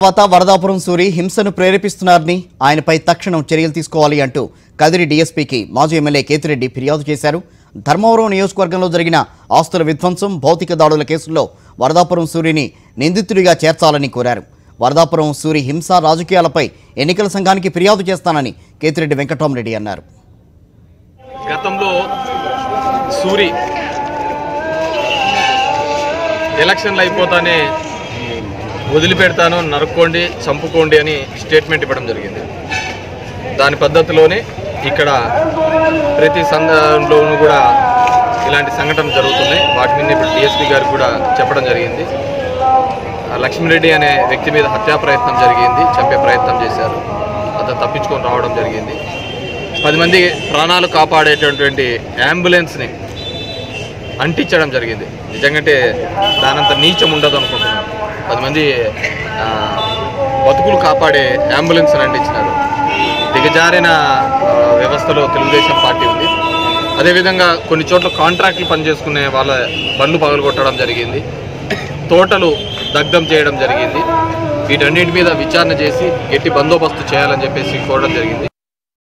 తర్వాత వరదాపురం సూరి హింసను ప్రేరేపిస్తున్నారని ఆయనపై తక్షణం చర్యలు తీసుకోవాలి అంటూ కదిరి డీఎస్పీకి మాజీ ఎమ్మెల్యే కేతిరెడ్డి ఫిర్యాదు చేశారు. ధర్మవరం నియోజకవర్గంలో జరిగిన ఆస్తుల విధ్వంసం, భౌతిక దాడుల కేసుల్లో వరదాపురం సూరిని నిందితుడిగా చేర్చాలని కోరారు. వరదాపురం సూరి హింస రాజకీయాలపై ఎన్నికల సంఘానికి ఫిర్యాదు చేస్తానని కేతిరెడ్డి వెంకటరామరెడ్డి అన్నారు. గతంలో సూరి ఎలక్షన్లు అయిపోతానే వదిలిపెడతాను, నరుక్కోండి, చంపుకోండి అని స్టేట్మెంట్ ఇవ్వడం జరిగింది. దాని పద్ధతిలోనే ఇక్కడ ప్రతి సందర్భంలోనూ కూడా ఇలాంటి సంఘటనలు జరుగుతున్నాయి. వాటి మీద ఇప్పుడు డిఎస్పీ గారు కూడా చెప్పడం జరిగింది. లక్ష్మీరెడ్డి అనే వ్యక్తి మీద హత్యా ప్రయత్నం జరిగింది, చంపే ప్రయత్నం చేశారు. అతను తప్పించుకొని రావడం జరిగింది. 10 మంది ప్రాణాలు కాపాడేటటువంటి అంబులెన్స్ని అంటించడం జరిగింది. నిజంగా దానంత నీచం ఉండదు అనుకుంటున్నాను. 10 మంది బతుకులు కాపాడే అంబులెన్స్ని అంటించినారు. దిగజారిన వ్యవస్థలో తెలుగుదేశం పార్టీ ఉంది. అదేవిధంగా కొన్ని చోట్ల కాంట్రాక్టులు పనిచేసుకునే వాళ్ళ బండ్లు పగలగొట్టడం జరిగింది, తోటలు దగ్ధం చేయడం జరిగింది. వీటన్నిటి మీద విచారణ చేసి గట్టి బందోబస్తు చేయాలని చెప్పేసి కోరడం జరిగింది.